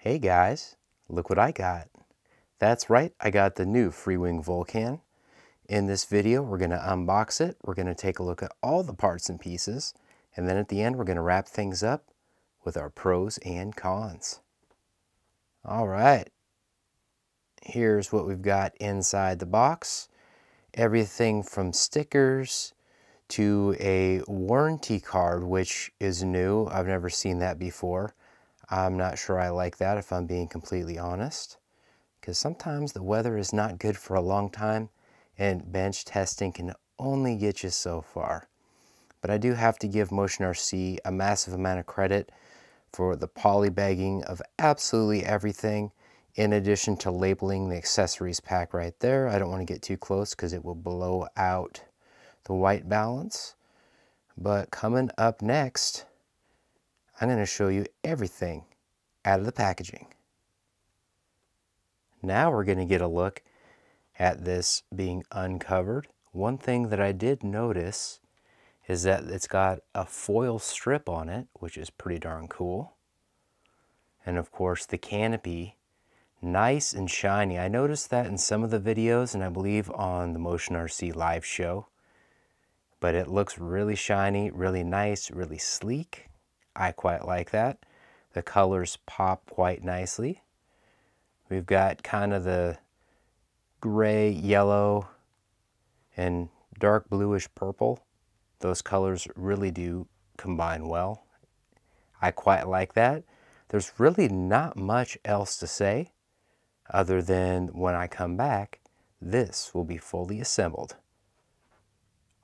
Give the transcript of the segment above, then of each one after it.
Hey guys, look what I got. That's right, I got the new Freewing Vulcan. In this video, we're going to unbox it, we're going to take a look at all the parts and pieces, and then at the end we're going to wrap things up with our pros and cons. Alright, here's what we've got inside the box. Everything from stickers to a warranty card, which is new. I've never seen that before. I'm not sure I like that, if I'm being completely honest, because sometimes the weather is not good for a long time and bench testing can only get you so far. But I do have to give Motion RC a massive amount of credit for the poly bagging of absolutely everything, in addition to labeling the accessories pack right there. I don't want to get too close because it will blow out the white balance. But coming up next, I'm going to show you everything out of the packaging. Now we're going to get a look at this being uncovered. One thing that I did notice is that it's got a foil strip on it, which is pretty darn cool. And of course the canopy, nice and shiny. I noticed that in some of the videos, and I believe on the Motion RC live show. But it looks really shiny, really nice, really sleek. I quite like that. The colors pop quite nicely. We've got kind of the gray, yellow, and dark bluish purple. Those colors really do combine well. I quite like that. There's really not much else to say other than when I come back, this will be fully assembled.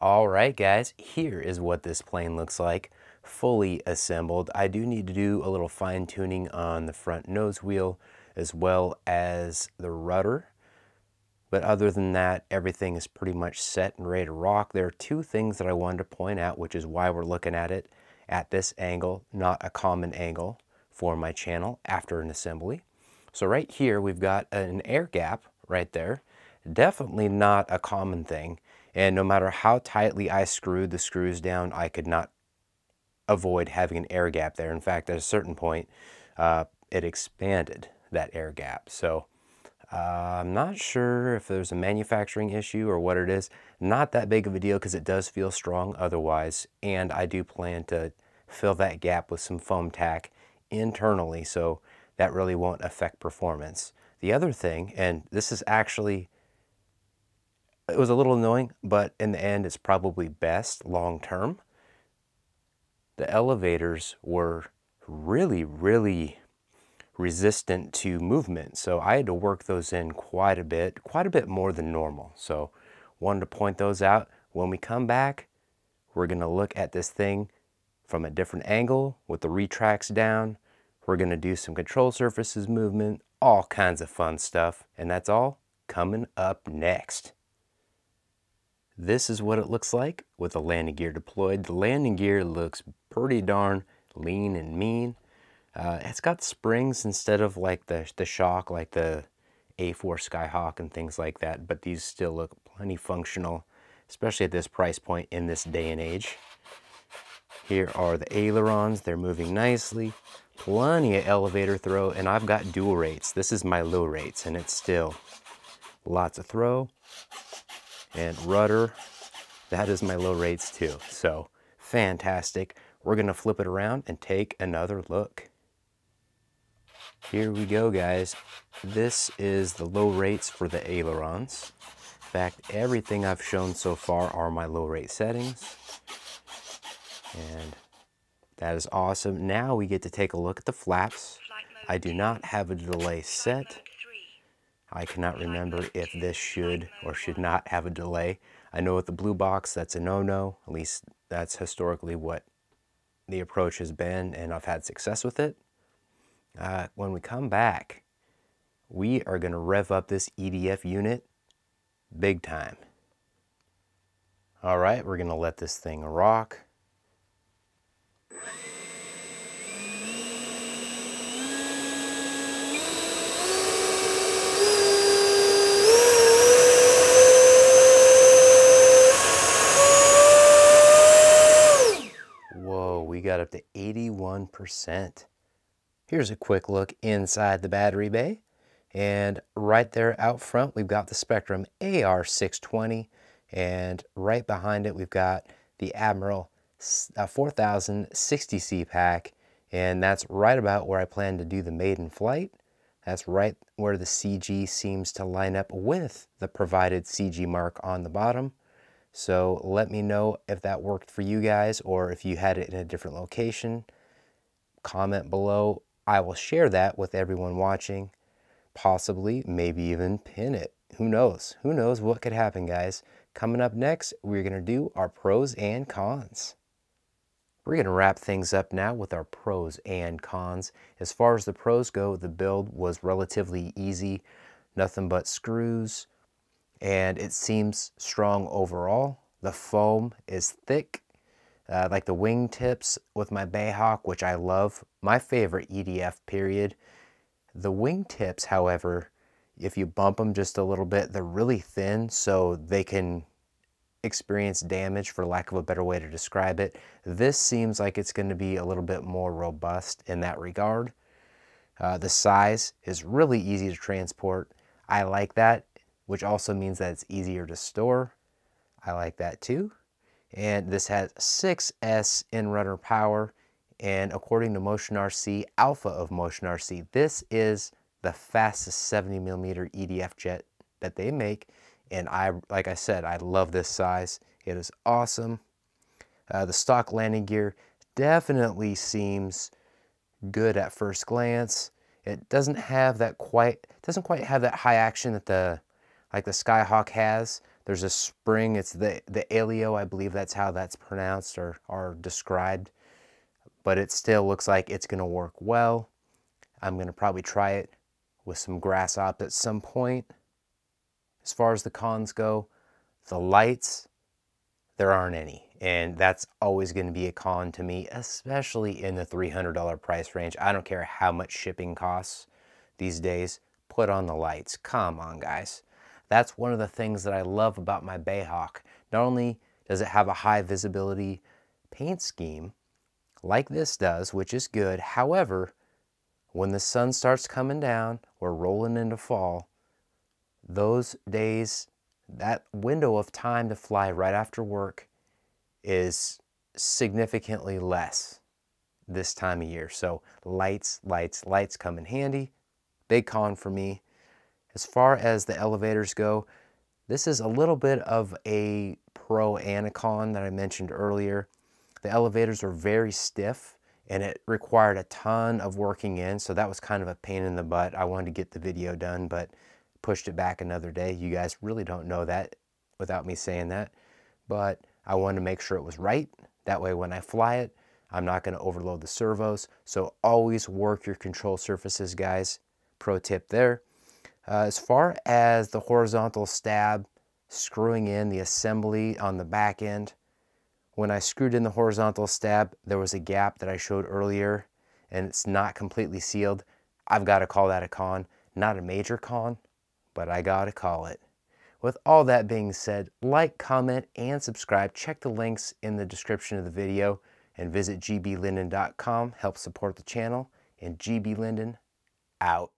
Alright guys, here is what this plane looks like, fully assembled. I do need to do a little fine tuning on the front nose wheel as well as the rudder. But other than that, everything is pretty much set and ready to rock. There are two things that I wanted to point out, which is why we're looking at it at this angle, not a common angle for my channel after an assembly. So right here, we've got an air gap right there. Definitely not a common thing. And no matter how tightly I screwed the screws down, I could not avoid having an air gap there. In fact, at a certain point, it expanded that air gap. So I'm not sure if there's a manufacturing issue or what it is. Not that big of a deal because it does feel strong otherwise. And I do plan to fill that gap with some foam tack internally, so that really won't affect performance. The other thing, and this is actually, it was a little annoying, but in the end it's probably best long term. The elevators were really resistant to movement, so I had to work those in quite a bit more than normal. So wanted to point those out. When we come back, we're going to look at this thing from a different angle with the retracts down. We're going to do some control surfaces movement, all kinds of fun stuff, and that's all coming up next. This is what it looks like with the landing gear deployed. The landing gear looks pretty darn lean and mean. It's got springs instead of like the shock, like the A4 Skyhawk and things like that, but these still look plenty functional, especially at this price point in this day and age. Here are the ailerons. They're moving nicely. Plenty of elevator throw, and I've got dual rates. This is my low rates, and it's still lots of throw. And rudder, that is my low rates too. So fantastic. We're going to flip it around and take another look. Here we go, guys. This is the low rates for the ailerons. In fact, everything I've shown so far are my low rate settings. And that is awesome. Now we get to take a look at the flaps. I do not have a delay set. I cannot remember if this should or should not have a delay. I know with the blue box that's a no-no. At least that's historically what the approach has been, and I've had success with it. When we come back, we are going to rev up this EDF unit big time. All right, we're going to let this thing rock. Whoa, we got up to 81%. Here's a quick look inside the battery bay. And right there out front, we've got the Spektrum AR620. And right behind it, we've got the Admiral 4060C pack. And that's right about where I plan to do the maiden flight. That's right where the CG seems to line up with the provided CG mark on the bottom. So let me know if that worked for you guys or if you had it in a different location. Comment below. I will share that with everyone watching. Possibly, maybe even pin it. Who knows? Who knows what could happen, guys? Coming up next, we're going to do our pros and cons. We're going to wrap things up now with our pros and cons. As far as the pros go, the build was relatively easy. Nothing but screws. And it seems strong overall. The foam is thick. Like the wing tips with my Bayhawk, which I love. My favorite EDF, period. The wing tips, however, if you bump them just a little bit, they're really thin, so they can experience damage, for lack of a better way to describe it. This seems like it's going to be a little bit more robust in that regard. The size is really easy to transport. I like that, which also means that it's easier to store. I like that too. And this has 6S inrunner power. And according to Motion RC, alpha of Motion RC, this is the fastest 70mm EDF jet that they make. And like I said, I love this size. It is awesome. The stock landing gear definitely seems good at first glance. It doesn't have that quite have that high action that the Skyhawk has. There's a spring. It's the Alio, I believe that's how that's pronounced or described. But it still looks like it's going to work well. I'm going to probably try it with some grass ops at some point. As far as the cons go, the lights, there aren't any. And that's always going to be a con to me, especially in the $300 price range. I don't care how much shipping costs these days. Put on the lights. Come on, guys. That's one of the things that I love about my Bayhawk. Not only does it have a high visibility paint scheme, like this does, which is good. However, when the sun starts coming down, we're rolling into fall, those days, that window of time to fly right after work is significantly less this time of year. So lights come in handy. Big con for me. As far as the elevators go, this is a little bit of a pro and a con that I mentioned earlier. The elevators are very stiff and it required a ton of working in, so that was kind of a pain in the butt. I wanted to get the video done, but pushed it back another day. You guys really don't know that without me saying that, but I wanted to make sure it was right. That way when I fly it, I'm not going to overload the servos. So always work your control surfaces, guys. Pro tip there. As far as the horizontal stab, screwing in the assembly on the back end, when I screwed in the horizontal stab, there was a gap that I showed earlier, and it's not completely sealed. I've got to call that a con. Not a major con, but I got to call it. With all that being said, like, comment, and subscribe. Check the links in the description of the video, and visit GBLynden.com. Help support the channel, and GBLynden out.